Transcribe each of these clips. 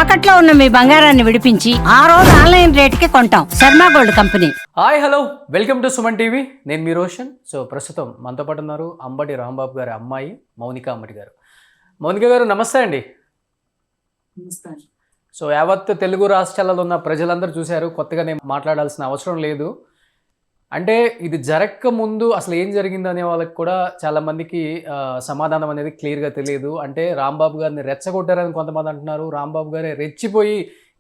తాకట్లో ఉన్న మీ బంగారాన్ని విడిపించి ఆ రోజు ఆన్లైన్ రేటుకి కొంటాం. Sharma gold company. Hi hello welcome to Suman TV. నేను మీ రోషన్. సో ప్రస్తుతం మనతో పాటు ఉన్నారు అంబటి రాంబాబు గారి అమ్మాయి మౌనిక అంబటి గారు. మౌనిక గారు నమస్తే అండి. సో యావత్ తెలుగు రాష్ట్రాలలో ఉన్న ప్రజలందరూ చూశారు, కొత్తగా నేను మాట్లాడాల్సిన అవసరం లేదు. అంటే ఇది జరగక ముందు అసలు ఏం జరిగింది అనే వాళ్ళకి కూడా చాలామందికి సమాధానం అనేది క్లియర్గా తెలియదు. అంటే రాంబాబు గారిని రెచ్చగొట్టారని కొంతమంది అంటున్నారు, రాంబాబు గారే రెచ్చిపోయి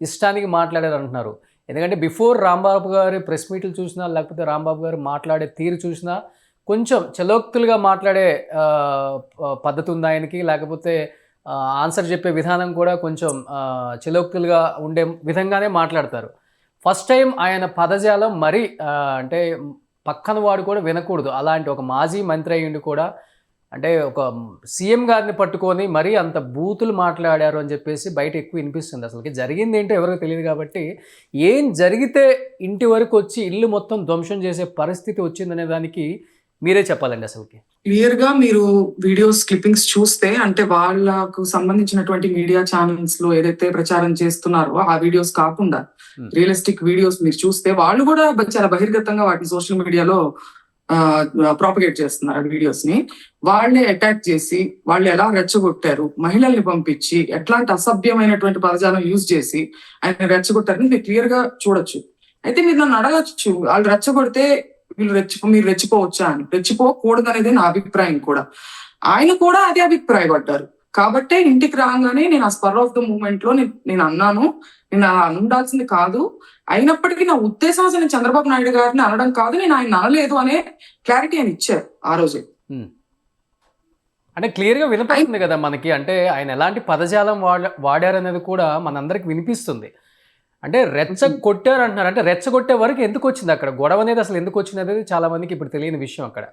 ఇష్టానికి మాట్లాడారు అంటున్నారు. ఎందుకంటే బిఫోర్ రాంబాబు గారి ప్రెస్ మీట్లు చూసినా, లేకపోతే రాంబాబు గారు మాట్లాడే తీరు చూసినా కొంచెం చలోక్తులుగా మాట్లాడే పద్ధతి ఉంది ఆయనకి, లేకపోతే ఆన్సర్ చెప్పే విధానం కూడా కొంచెం చలోక్తులుగా ఉండే విధంగానే మాట్లాడతారు. ఫస్ట్ టైం ఆయన పదజాలం మరీ అంటే పక్కన వాడు కూడా వినకూడదు, అలాంటి ఒక మాజీ మంత్రి అయ్యిండి కూడా అంటే ఒక సీఎం గారిని పట్టుకొని మరీ అంత బూతులు మాట్లాడారు అని చెప్పేసి బయట ఎక్కువ వినిపిస్తుంది. అసలుకి జరిగింది ఏంటో ఎవరికి తెలియదు. కాబట్టి ఏం జరిగితే ఇంటి వరకు వచ్చి ఇల్లు మొత్తం ధ్వంసం చేసే పరిస్థితి వచ్చిందనే దానికి మీరే చెప్పాలండి. అసలుకి క్లియర్ గా మీరు వీడియోస్ క్లిప్పింగ్స్ చూస్తే, అంటే వాళ్ళకు సంబంధించినటువంటి మీడియా ఛానల్స్ లో ఏదైతే ప్రచారం చేస్తున్నారో ఆ వీడియోస్ కాకుండా రియలిస్టిక్ వీడియోస్ మీరు చూస్తే వాళ్ళు కూడా చాలా బహిర్గతంగా వాటిని సోషల్ మీడియాలో ప్రాపగేట్ చేస్తున్నారు. ఆ వీడియోస్ ని వాళ్ళే అటాక్ చేసి వాళ్ళు ఎలా రెచ్చగొట్టారు, మహిళల్ని పంపించి ఎట్లాంటి అసభ్యమైనటువంటి పదజాలం యూజ్ చేసి ఆయన రెచ్చగొట్టారని మీరు క్లియర్ గా చూడొచ్చు. అయితే మీరు నన్ను అడగచ్చు, వాళ్ళు రెచ్చగొడితే మీరు రెచ్చిపోవచ్చా అని. రెచ్చిపోకూడదు అనేది నా అభిప్రాయం కూడా. ఆయన కూడా అదే అభిప్రాయపడ్డారు కాబట్టే ఇంటికి రాగానే నేను ఆ స్పర్ ఆఫ్ ద మూమెంట్ లో నేను అన్నాను, నేను ఉండాల్సింది కాదు, అయినప్పటికీ నా ఉద్దేశం అసలు నేను చంద్రబాబు నాయుడు గారిని అనడం కాదు, నేను ఆయన అనలేదు అనే క్లారిటీ ఆయన ఇచ్చారు ఆ రోజే. అంటే క్లియర్గా వినిపిస్తుంది కదా మనకి. అంటే ఆయన ఎలాంటి పదజాలం వాడారనేది కూడా మనందరికి వినిపిస్తుంది. అంటే రెచ్చగొట్టారు అంటున్నారు. అంటే రెచ్చగొట్టే వరకు ఎందుకు వచ్చింది అక్కడ గొడవ అనేది, అసలు ఎందుకు వచ్చింది అనేది చాలా మందికి ఇప్పుడు తెలియని విషయం. అక్కడ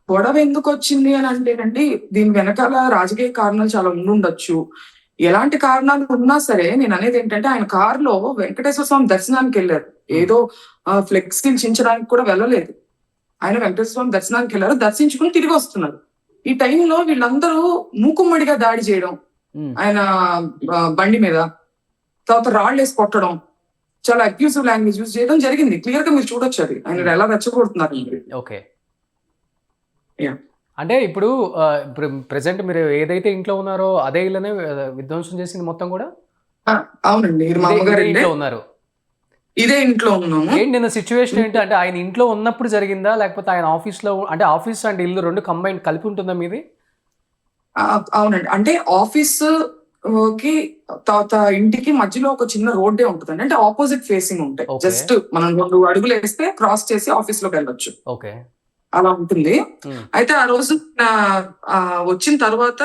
గొడవ ఎందుకు వచ్చింది అని అంటేనండి, దీని వెనకాల రాజకీయ కారణాలు చాలా ఉండుండొచ్చు. ఎలాంటి కారణాలు ఉన్నా సరే నేను అనేది ఏంటంటే, ఆయన కారులో వెంకటేశ్వర స్వామి దర్శనానికి వెళ్ళారు. ఏదో ఫ్లెక్సీలు చించడానికి కూడా వెళ్ళలేదు. ఆయన వెంకటేశ్వర స్వామి దర్శనానికి వెళ్ళారు, దర్శించుకుని తిరిగి వస్తున్నారు. ఈ టైంలో వీళ్ళందరూ మూకుమ్మడిగా దాడి చేయడం, ఆయన బండి మీద, తర్వాత రాళ్ళు వేసి కొట్టడం, చాలా అబ్యూసివ్ లాంగ్వేజ్ యూజ్ చేయడం జరిగింది. క్లియర్ గా మీరు చూడొచ్చు అది ఆయన ఎలా రెచ్చగొడుతున్నారు. ఓకే. అంటే ఇప్పుడు ప్రెసెంట్ మీరు ఏదైతే ఇంట్లో ఉన్నారో అదే ఇళ్ళనే విధ్వంసం చేసింది మొత్తం కూడా? అవునండి, మా అమ్మగారు ఇంట్లో ఉన్నారు. ఇదే ఇంట్లో ఉన్నాము. ఏంటి నిన్న సిచ్యువేషన్ ఏంటి? అంటే ఆయన ఇంట్లో ఉన్నప్పుడు జరిగిందా, లేకపోతే ఆయన ఆఫీస్ లో, అంటే ఆఫీస్ అండ్ ఇల్లు రెండు కంబైన్ కలిపి ఉంటుందా మీది? అవునండి, అంటే ఆఫీస్ కి తర్వాత ఇంటికి మధ్యలో ఒక చిన్న రోడ్డే ఉంటుందండి. అంటే ఆపోజిట్ ఫేసింగ్ ఉంటాయి. జస్ట్ మనం 2 అడుగులు వేస్తే క్రాస్ చేసి ఆఫీస్ లోకి వెళ్ళొచ్చు. ఓకే, అలా ఉంటుంది. అయితే ఆ రోజు వచ్చిన తర్వాత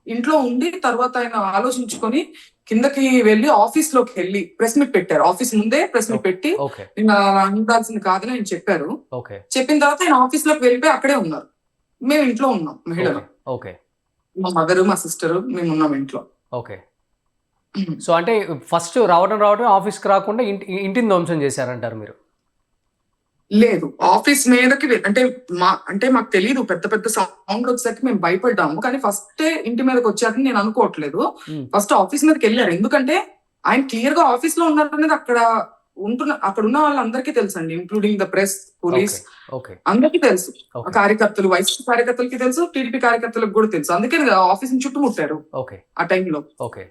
ఇంట్లో ఉండి తర్వాత ఆయన ఆలోచించుకొని కిందకి వెళ్ళి ఆఫీస్ లోకి వెళ్ళి ప్రెస్ మీట్ పెట్టారు. ఆఫీస్ ముందే ప్రెస్ మీట్ పెట్టి నేను ఉండాల్సింది కాదని ఆయన చెప్పారు. చెప్పిన తర్వాత ఆయన ఆఫీస్ లోకి వెళ్ళిపోయి అక్కడే ఉన్నారు. మేము ఇంట్లో ఉన్నాం, మహిళలు, మా మదరు, మా సిస్టర్, మేము ఉన్నాం ఇంట్లో. ఓకే. సో అంటే ఫస్ట్ రావడం ఆఫీస్కి రాకుండా ఇంటిని ధ్వంసం చేశారంటారు మీరు? లేదు, ఆఫీస్ మీదకి అంటే మాకు తెలియదు. పెద్ద పెద్ద సౌండ్ వచ్చేసరికి మేము భయపడ్డాము. కానీ ఫస్ట్ ఇంటి మీదకి వచ్చాకని నేను అనుకోవట్లేదు. ఫస్ట్ ఆఫీస్ మీదకి వెళ్ళారు. ఎందుకంటే ఆయన క్లియర్ గా ఆఫీస్ లో ఉన్నారు అనేది అక్కడ ఉన్న వాళ్ళందరికీ తెలుసు అండి, ఇంక్లూడింగ్ ద ప్రెస్, పోలీస్, అందరికీ తెలుసు. కార్యకర్తలు, వైసీపీ కార్యకర్తలకి తెలుసు, టీడీపీ కార్యకర్తలకు కూడా తెలుసు. అందుకే ఆఫీస్ ని చుట్టుముట్టారు ఆ టైంలో. ఓకే.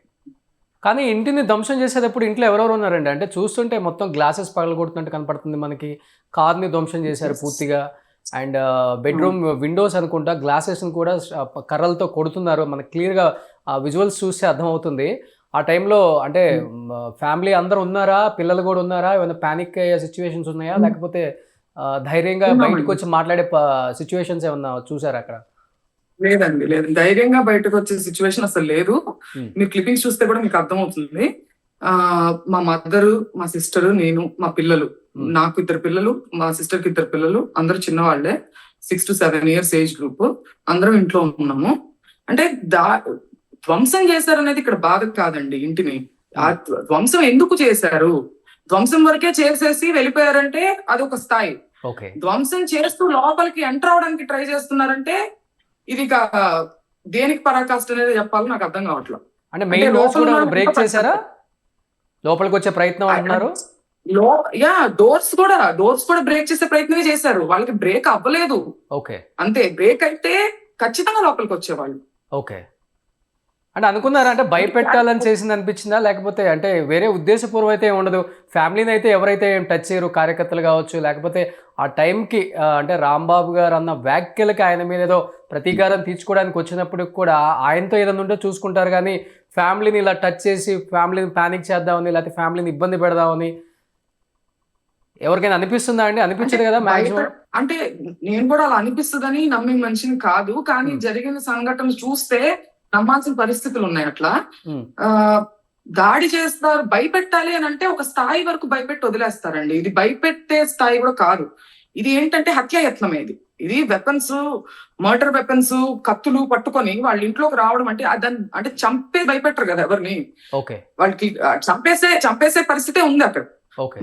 కానీ ఇంటిని ధ్వంసం చేసేటప్పుడు ఇంట్లో ఎవరెవరు ఉన్నారండి? అంటే చూస్తుంటే మొత్తం గ్లాసెస్ పగలగొడుతున్నట్టు కనపడుతుంది మనకి. కార్ని ధ్వంసం చేశారు పూర్తిగా, అండ్ బెడ్రూమ్ విండోస్ అనుకుంటా గ్లాసెస్ని కూడా కర్రలతో కొడుతున్నారు. మనకు క్లియర్గా ఆ విజువల్స్ చూస్తే అర్థమవుతుంది. ఆ టైంలో అంటే ఫ్యామిలీ అందరూ ఉన్నారా, పిల్లలు కూడా ఉన్నారా, ఏమైనా ప్యానిక్ అయ్యే సిచ్యువేషన్స్ ఉన్నాయా, లేకపోతే ధైర్యంగా బయటకు వచ్చి మాట్లాడే సిచ్యువేషన్స్ ఏమన్నా చూసారా అక్కడ? లేదండి, లేదు, ధైర్యంగా బయటకు వచ్చే సిచ్యువేషన్ అసలు లేదు. మీరు క్లిప్పింగ్స్ చూస్తే కూడా మీకు అర్థమవుతుంది. మా మదరు, మా సిస్టర్, నేను, మా పిల్లలు, నాకు 2 పిల్లలు, మా సిస్టర్ కి 2 పిల్లలు, అందరూ చిన్నవాళ్లే, 6 to 7 years ఏజ్ గ్రూప్, అందరం ఇంట్లో ఉన్నాము. అంటే ధ్వంసం చేశారనేది ఇక్కడ బాధ కాదండి. ఇంటిని ఆ ధ్వంసం ఎందుకు చేశారు, ధ్వంసం వరకే చేసేసి వెళ్ళిపోయారంటే అది ఒక స్థాయి. ధ్వంసం చేస్తూ లోపలికి ఎంటర్ అవడానికి ట్రై చేస్తున్నారంటే ఇది దేనికి పరాకాష్ట అనేది చెప్పాలో నాకు అర్థం కావట్లేదు. అంటే మెయిన్ డోర్స్ లోపల కూడా ఉన్న బ్రేక్ వాళ్ళు చేశారా? లోపలికి వచ్చే ప్రయత్నం అంటున్నారు. డోర్స్ కూడా బ్రేక్ చేసే ప్రయత్నమే చేశారు. వాళ్ళకి బ్రేక్ అవ్వలేదు. ఓకే అంతే, బ్రేక్ అయితే ఖచ్చితంగా లోపలికి వచ్చేవాళ్ళు. ఓకే. అంటే అనుకున్నారా, అంటే భయపెట్టాలని చేసింది అనిపించిందా, లేకపోతే అంటే వేరే ఉద్దేశపూర్వం అయితే ఉండదు, ఫ్యామిలీని అయితే ఎవరైతే ఏం టచ్ చేయరు, కార్యకర్తలు కావచ్చు, లేకపోతే ఆ టైంకి అంటే రాంబాబు గారు అన్న వ్యాఖ్యలకి ఆయన మీద ఏదో ప్రతీకారం తీర్చుకోవడానికి వచ్చినప్పుడు కూడా ఆయనతో ఏదైనా ఉంటే చూసుకుంటారు, కానీ ఫ్యామిలీని ఇలా టచ్ చేసి ఫ్యామిలీని ప్యానిక్ చేద్దామని, లేకపోతే ఫ్యామిలీని ఇబ్బంది పెడదామని ఎవరికైనా అనిపిస్తుందా అండి? అనిపించదు కదా మాక్సిమం. అంటే నేను కూడా అలా అనిపిస్తుందని నమ్మే మనిషిని కాదు, కానీ జరిగిన సంఘటన చూస్తే నమ్మాల్సిన పరిస్థితులు ఉన్నాయి. అట్లా దాడి చేస్తారు, భయపెట్టాలి అని అంటే ఒక స్థాయి వరకు భయపెట్టి వదిలేస్తారండి. ఇది భయపెట్టే స్థాయి కూడా కాదు. ఇది ఏంటంటే హత్యాయత్నం. ఇది వెపన్స్, మర్డర్ వెపన్స్, కత్తులు పట్టుకొని వాళ్ళ ఇంట్లోకి రావడం అంటే అంటే చంపే భయపెట్టరు కదా ఎవరిని. వాళ్ళకి చంపేసే పరిస్థితే ఉంది అక్కడ.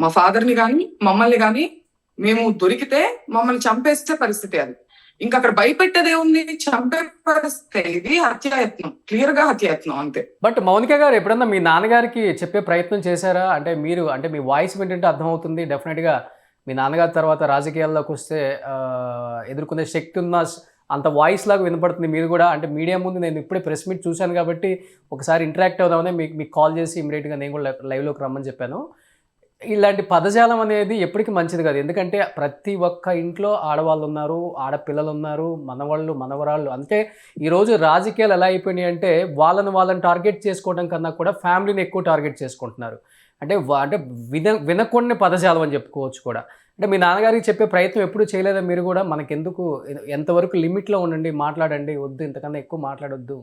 మా ఫాదర్ ని గాని మమ్మల్ని గాని మేము దొరికితే మమ్మల్ని చంపేసే పరిస్థితి అది. ఇంకా అక్కడ భయపెట్టేదే ఉంది, చంపే పరిస్థితి. ఇది హత్యాయత్నం, క్లియర్ గా హత్యాయత్నం అంతే. బట్ మౌనిక గారు ఎప్పుడన్నా మీ నాన్నగారికి చెప్పే ప్రయత్నం చేశారా? అంటే మీరు, అంటే మీ వాయిస్ వింటుంటే అర్థమవుతుంది, డెఫినెట్ గా మీ నాన్నగారి తర్వాత రాజకీయాల్లోకి వస్తే ఎదుర్కొనే శక్తి ఉన్న అంత వాయిస్ లాగా వినపడుతుంది మీరు కూడా. అంటే మీడియా ముందు నేను ఇప్పుడే ప్రెస్ మీట్ చూశాను కాబట్టి ఒకసారి ఇంటరాక్ట్ అవుదామని మీకు కాల్ చేసి ఇమీడియట్గా నేను కూడా లైవ్లోకి రమ్మని చెప్పాను. ఇలాంటి పదజాలం అనేది ఎప్పటికీ మంచిది కాదు, ఎందుకంటే ప్రతి ఒక్క ఇంట్లో ఆడవాళ్ళు ఉన్నారు, ఆడపిల్లలు ఉన్నారు, మనవాళ్ళు మనవరాళ్ళు. అంటే ఈరోజు రాజకీయాలు ఎలా అయిపోయినాయి అంటే వాళ్ళని టార్గెట్ చేసుకోవడం కన్నా కూడా ఫ్యామిలీని ఎక్కువ టార్గెట్ చేసుకుంటున్నారు. అంటే వినకూడని పదజాలం అని చెప్పుకోవచ్చు కూడా. అంటే మీ నాన్నగారికి చెప్పే ప్రయత్నం ఎప్పుడు చేయలేదా మీరు కూడా? మనకెందుకు, ఎంతవరకు లిమిట్లో ఉండండి, మాట్లాడండి, వద్దు ఇంతకన్నా ఎక్కువ మాట్లాడొద్దు.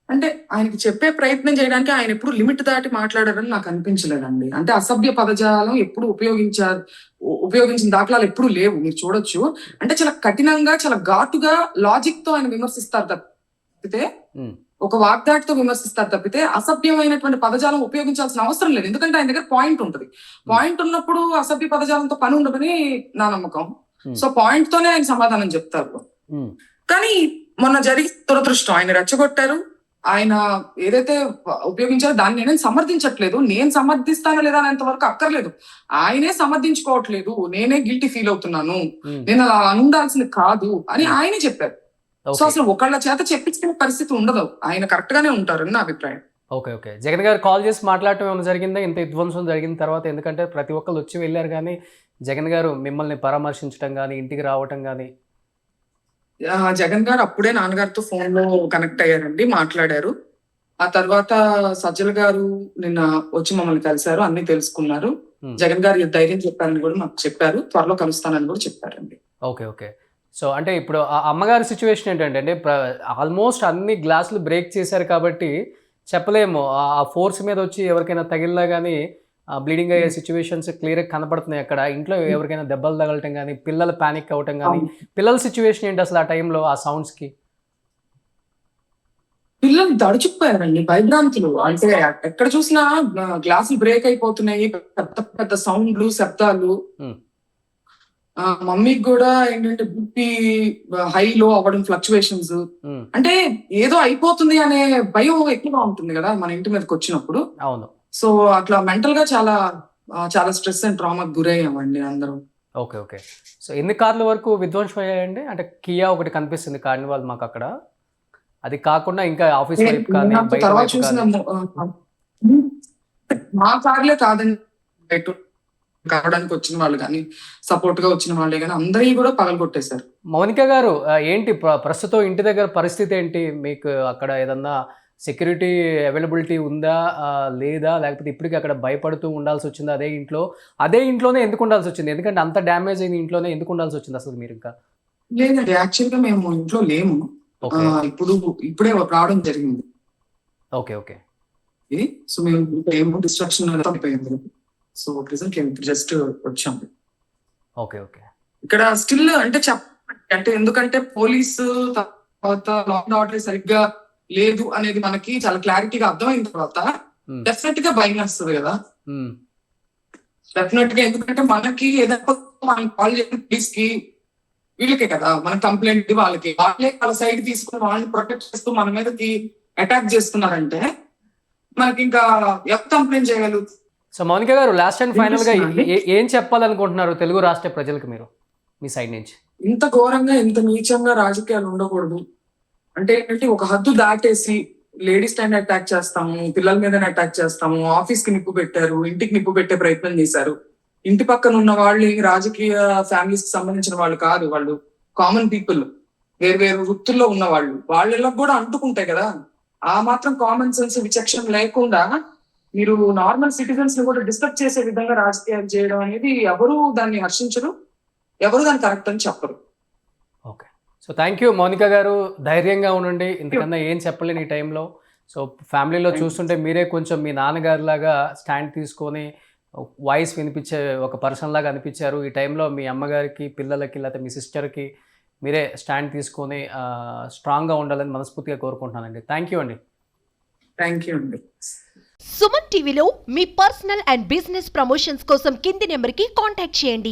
అంటే ఆయనకి చెప్పే ప్రయత్నం చేయడానికి ఆయన ఎప్పుడు లిమిట్ దాటి మాట్లాడారని నాకు అనిపించలేదండి. అంటే అసభ్య పదజాలం ఎప్పుడు ఉపయోగించిన దాఖలాలు ఎప్పుడు లేవు, మీరు చూడొచ్చు. అంటే చాలా కఠినంగా, చాలా ఘాటుగా, లాజిక్ తో ఆయన విమర్శిస్తారు తప్పితే, ఒక వాగ్దాటితో విమర్శిస్తారు తప్పితే అసభ్యమైనటువంటి పదజాలం ఉపయోగించాల్సిన అవసరం లేదు. ఎందుకంటే ఆయన దగ్గర పాయింట్ ఉంటుంది. పాయింట్ ఉన్నప్పుడు అసభ్య పదజాలంతో పని ఉండదని నా నమ్మకం. సో పాయింట్ తోనే ఆయన సమాధానం చెప్తారు. కానీ మొన్న జరిగిన దురదృష్టం, ఆయన రెచ్చగొట్టారు. ఆయన ఏదైతే ఉపయోగించారో దాన్ని నేనేం సమర్థించట్లేదు, నేను సమర్థిస్తానో లేదా అనేంత వరకు అక్కర్లేదు. ఆయనే సమర్థించుకోవట్లేదు, నేనే గిల్టీ ఫీల్ అవుతున్నాను, నేను అలా ఉండాల్సింది కాదు అని ఆయనే చెప్పారు. సో అసలు ఒకళ్ళ చేత చెప్పించుకునే పరిస్థితి ఉండదు, ఆయన కరెక్ట్ గానే ఉంటారని నా అభిప్రాయం. ఓకే. జగన్ గారు కాల్ చేసి మాట్లాడటం ఏమైనా జరిగిందా ఇంత విధ్వంసం జరిగిన తర్వాత? ఎందుకంటే ప్రతి ఒక్కరు వచ్చి వెళ్ళారు, కానీ జగన్ గారు మిమ్మల్ని పరామర్శించడం కానీ, ఇంటికి రావటం కానీ? జగన్ గారు అప్పుడే నాన్నగారితో ఫోన్ లో కనెక్ట్ అయ్యారండి, మాట్లాడారు. ఆ తర్వాత సజ్జల గారు నిన్న వచ్చి మమ్మల్ని కలిశారు, అన్ని తెలుసుకున్నారు. జగన్ గారు ధైర్యం చెప్పారని కూడా మాకు చెప్పారు, త్వరలో కలుస్తానని కూడా చెప్పారండి. ఓకే. సో అంటే ఇప్పుడు ఆ అమ్మగారి సిచ్యువేషన్ ఏంటంటే, అంటే ఆల్మోస్ట్ అన్ని గ్లాసులు బ్రేక్ చేశారు కాబట్టి చెప్పలేము, ఆ ఫోర్స్ మీద వచ్చి ఎవరికైనా తగిలినా కానీ బ్లీడింగ్ అయ్యే సిచ్యువేషన్స్ క్లియర్గా కనపడుతున్నాయి అక్కడ. ఇంట్లో ఎవరికైనా దెబ్బలు తగలటం కానీ, పిల్లలు ప్యానిక్ అవ్వటం కానీ, పిల్లల సిచ్యువేషన్ ఏంటి అసలు ఆ టైంలో ఆ సౌండ్స్కి? పిల్లలు దడుచుకుపోయారండి, భయభ్రాంతులు. అంటే ఎక్కడ చూసినా గ్లాసులు బ్రేక్ అయిపోతున్నాయి, పెద్ద పెద్ద సౌండ్లు, శబ్దాలు. మమ్మీకి కూడా ఏంటంటే బీపీ హైలో అవ్వడం, ఫ్లక్చువేషన్స్. అంటే ఏదో అయిపోతుంది అనే భయం ఎక్కువగా ఉంటుంది కదా మన ఇంటి మీదకి వచ్చినప్పుడు. అవును. సో అట్లా మెంటల్ గా చాలా స్ట్రెస్ అండ్ ట్రామాకి గురయ్యామండి అందరం. ఓకే. సో ఎన్ని కార్ల వరకు విధ్వంసం అయ్యాయండి? అంటే కియా ఒకటి కనిపిస్తుంది కార్నివాల్ మాకు అక్కడ, అది కాకుండా ఇంకా ఆఫీస్ వైపు కానీ తర్వాత చూసిన మా కార్లే కాదండి, కావడానికి వచ్చిన వాళ్ళు కానీ, సపోర్ట్ గా వచ్చిన వాళ్ళే కానీ అందరినీ కూడా పగలగొట్టేశారు. మౌనిక గారు ఏంటి ప్రస్తుతం ఇంటి దగ్గర పరిస్థితి ఏంటి? మీకు అక్కడ ఏదన్నా సెక్యూరిటీ అవైలబిలిటీ ఉందా లేదా, లేకపోతే ఇప్పటికీ అక్కడ భయపడుతూ ఉండాల్సి వచ్చిందా? అదే ఇంట్లోనే ఎందుకు ఉండాల్సి వచ్చింది? ఎందుకంటే అంత డ్యామేజ్ అయిన ఇంట్లోనే ఎందుకు ఉండాల్సి వచ్చింది అసలు మీరు? ఇంకా లేదండి, యాక్చువల్ గా మేము ఇంట్లో లేము, ఇప్పుడే రావడం జరిగింది. ఓకే. సో మేము ఏమో డిస్ట్రక్షన్ అయిపోయింది. సో ప్రెసెంట్ జస్ట్ వచ్చాం. ఓకే. ఇక్కడ స్టిల్ అంటే ఎందుకంటే పోలీసు తర్వాత లా అండ్ ఆర్డర్ సరిగ్గా లేదు అనేది మనకి చాలా క్లారిటీగా అర్థమైన తర్వాత డెఫినెట్ గా భయం వస్తుంది కదా. డెఫినెట్ గా, ఎందుకంటే మనకి ఏదైనా కాల్ చేయండి పోలీస్ కి, వీళ్ళకే కదా మన కంప్లైంట్, వాళ్ళకి వాళ్ళ సైడ్ తీసుకుని వాళ్ళని ప్రొటెక్ట్ చేస్తూ మన మీదకి అటాక్ చేస్తున్నారంటే మనకి ఇంకా ఎవరు కంప్లైంట్ చేయగలుగుతారు? సో మౌనిక గారు, లాస్ట్ అండ్ ఫైనల్ గా ఏం చెప్పాలనుకుంటున్నారు తెలుగు రాష్ట్ర ప్రజలకు మీరు మీ సైడ్ నుంచి? ఇంత ఘోరంగా ఇంత నీచంగా రాజకీయాలు ఉండకూడదు. అంటే ఏంటంటే ఒక హద్దు దాటేసి లేడీస్ పైన అటాక్ చేస్తాము, పిల్లల మీద అటాక్ చేస్తాము, ఆఫీస్ కి నిప్పు పెట్టారు, ఇంటికి నిప్పు పెట్టే ప్రయత్నం చేశారు. ఇంటి పక్కన ఉన్న వాళ్ళు రాజకీయ ఫ్యామిలీస్ కి సంబంధించిన వాళ్ళు కాదు, వాళ్ళు కామన్ పీపుల్, వేరు వృత్తుల్లో ఉన్న వాళ్ళు, వాళ్ళకి కూడా అంటుకుంటాయి కదా. ఆ మాత్రం కామన్ సెన్స్ విచక్షణ లేకుండా మీరు నార్మల్ సిటిజన్స్ ని కూడా డిస్టర్బ్ చేసే విధంగా రాజకీయాలు చేయడం అనేది ఎవరు దాన్ని హర్షించరు, ఎవరు దాన్ని కరెక్ట్ అని చెప్పరు. Okay, so thank you Mounika గారు, ధైర్యంగా ఉండండి. ఇంతకన్నా ఏం చెప్పలేని ఈ టైంలో. సో ఫ్యామిలీలో చూస్తుంటే మీరే కొంచెం మీ నాన్నగారి లాగా స్టాండ్ తీసుకొని వాయిస్ వినిపించే ఒక పర్సన్ లాగా అనిపించారు. ఈ టైంలో మీ అమ్మగారికి, పిల్లలకి, లేకపోతే మీ సిస్టర్కి మీరే స్టాండ్ తీసుకొని స్ట్రాంగ్గా ఉండాలని మనస్ఫూర్తిగా కోరుకుంటున్నానండి. థ్యాంక్ యూ అండి. థ్యాంక్ యూ అండి. సుమన్ టీవీలో మీ పర్సనల్ అండ్ బిజినెస్ ప్రమోషన్స్ కోసం కింది నెంబర్కి కాంటాక్ట్ చేయండి.